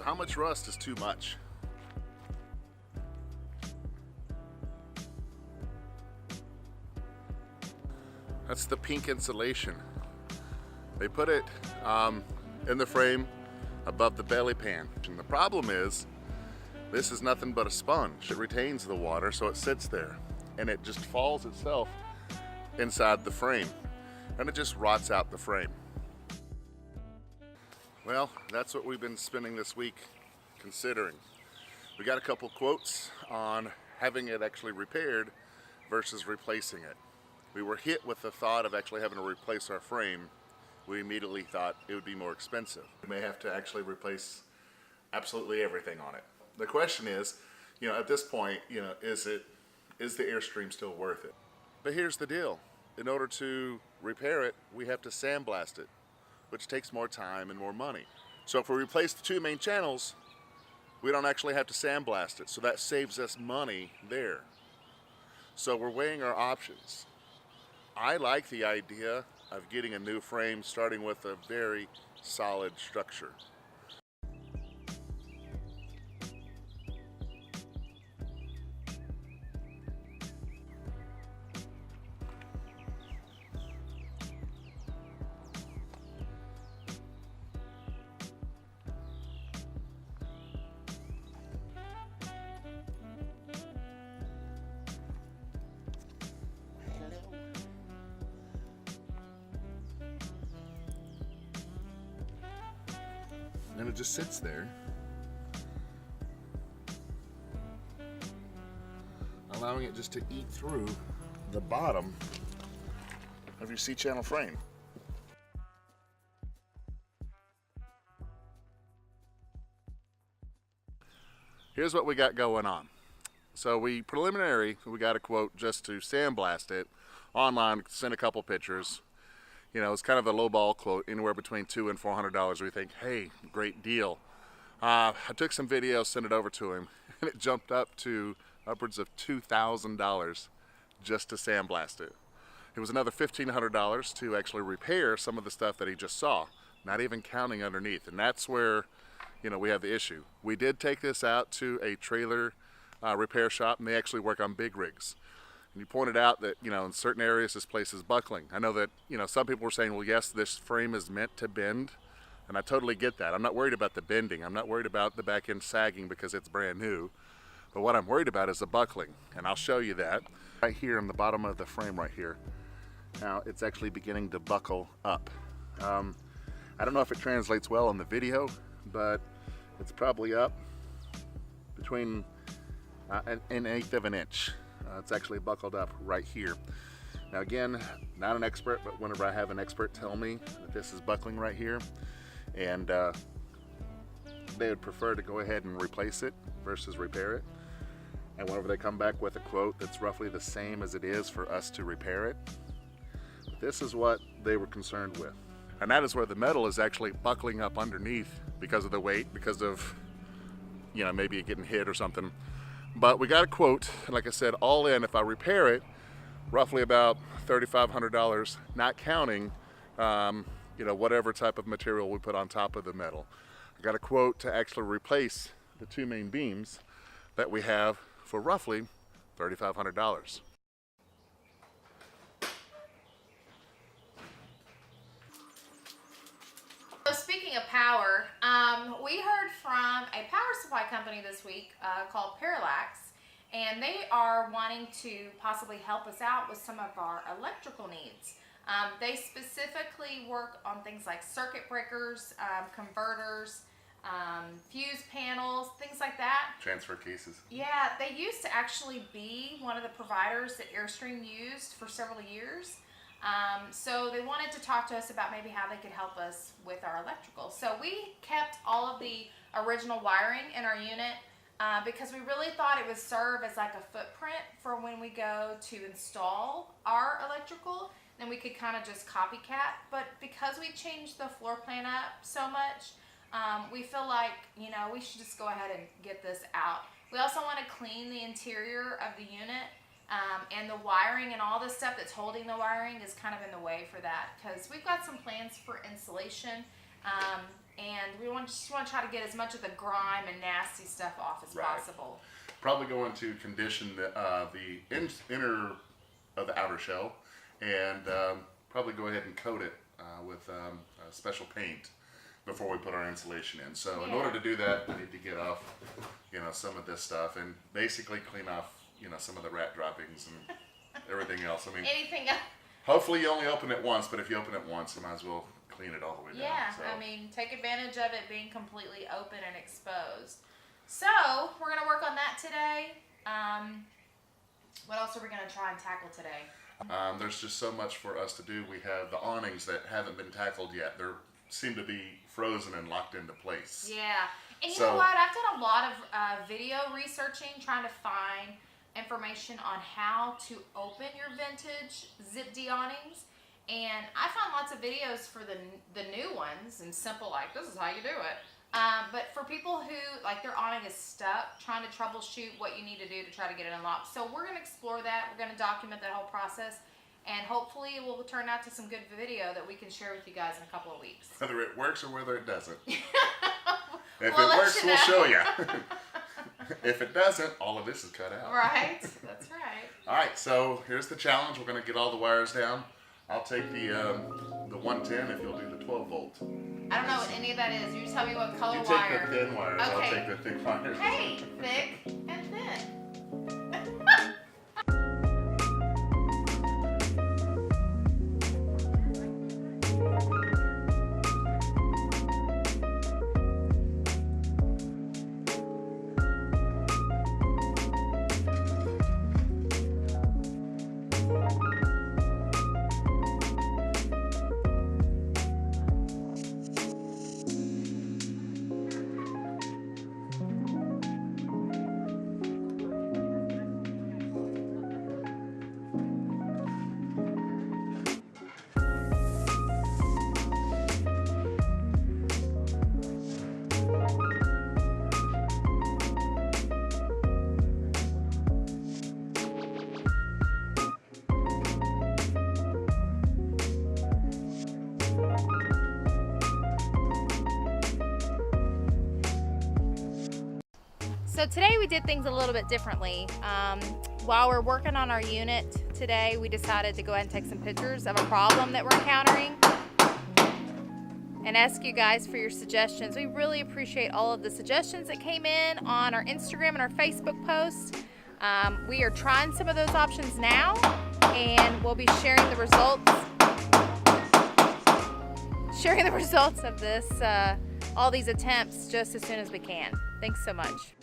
So how much rust is too much? That's the pink insulation. They put it in the frame above the belly pan. And the problem is, this is nothing but a sponge. It retains the water, so it sits there, and it just falls itself inside the frame, and it just rots out the frame. Well, that's what we've been spending this week considering. We got a couple quotes on having it actually repaired versus replacing it. We were hit with the thought of actually having to replace our frame. We immediately thought it would be more expensive. We may have to actually replace absolutely everything on it. The question is, at this point, is the Airstream still worth it? But here's the deal. In order to repair it, we have to sandblast it, which takes more time and more money. So if we replace the two main channels, we don't actually have to sandblast it, so that saves us money there. So we're weighing our options. I like the idea of getting a new frame starting with a very solid structure. And it just sits there, allowing it just to eat through the bottom of your C-channel frame. Here's what we got going on. So we got a quote just to sandblast it online, send a couple pictures. It's kind of a lowball quote, anywhere between $200 and $400. We think, hey, great deal. I took some videos, sent it over to him, and it jumped up to upwards of $2,000 just to sandblast it. It was another $1,500 to actually repair some of the stuff that he just saw, not even counting underneath. And that's where, we have the issue. We did take this out to a trailer repair shop, and they actually work on big rigs. And you pointed out that, in certain areas this place is buckling. I know that, some people were saying, well, yes, this frame is meant to bend, and I totally get that. I'm not worried about the bending. I'm not worried about the back end sagging because it's brand new. But what I'm worried about is the buckling, and I'll show you that. Right here in the bottom of the frame right here. Now, it's actually beginning to buckle up. I don't know if it translates well in the video, but it's probably up between an eighth of an inch. It's actually buckled up right here. Now again, not an expert, but whenever I have an expert tell me that this is buckling right here, and they would prefer to go ahead and replace it versus repair it. And whenever they come back with a quote that's roughly the same as it is for us to repair it, this is what they were concerned with. And that is where the metal is actually buckling up underneath because of the weight, because of, maybe it getting hit or something. But we got a quote, like I said, all in, if I repair it, roughly about $3,500, not counting, whatever type of material we put on top of the metal. I got a quote to actually replace the two main beams that we have for roughly $3,500. So speaking of power, we heard from a power supply company this week called Parallax, and they are wanting to possibly help us out with some of our electrical needs. They specifically work on things like circuit breakers, converters, fuse panels, things like that. Transfer cases. Yeah, they used to actually be one of the providers that Airstream used for several years. So they wanted to talk to us about maybe how they could help us with our electrical. So we kept all of the original wiring in our unit because we really thought it would serve as like a footprint for when we go to install our electrical. Then we could kind of just copycat. But because we changed the floor plan up so much, we feel like, we should just go ahead and get this out. We also want to clean the interior of the unit. And the wiring and all the stuff that's holding the wiring is kind of in the way for that because we've got some plans for insulation and we just want to try to get as much of the grime and nasty stuff off as possible. Probably going to condition the inner of the outer shell, and probably go ahead and coat it with a special paint before we put our insulation in. So in order to do that, we need to get off, some of this stuff and basically clean off, some of the rat droppings and everything else. I mean, anything else. Hopefully you only open it once, but if you open it once, you might as well clean it all the way down. Yeah, So. I mean, take advantage of it being completely open and exposed. So we're gonna work on that today. What else are we gonna try and tackle today? There's just so much for us to do. We have the awnings that haven't been tackled yet. They seem to be frozen and locked into place. Yeah, and you know what? I've done a lot of video researching, trying to find information on how to open your vintage Zip D awnings, and I found lots of videos for the new ones and simple, like this is how you do it. But for people who like their awning is stuck, trying to troubleshoot what you need to do to try to get it unlocked. So we're going to explore that. We're going to document that whole process, and hopefully it will turn out to some good video that we can share with you guys in a couple of weeks. Whether it works or whether it doesn't. If it We'll works, we'll show you. If it doesn't, all of this is cut out. Right, that's right. All right, so here's the challenge. We're going to get all the wires down. I'll take the 110 if you'll do the 12 volt. I don't know what any of that is. You tell me what color You take wire. the thin wires. Okay. I'll take the thick wires. Hey, thick and thin. So today we did things a little bit differently. While we're working on our unit today, we decided to go ahead and take some pictures of a problem that we're encountering and ask you guys for your suggestions. We really appreciate all of the suggestions that came in on our Instagram and our Facebook posts. We are trying some of those options now, and we'll be sharing the results of this, all these attempts just as soon as we can. Thanks so much.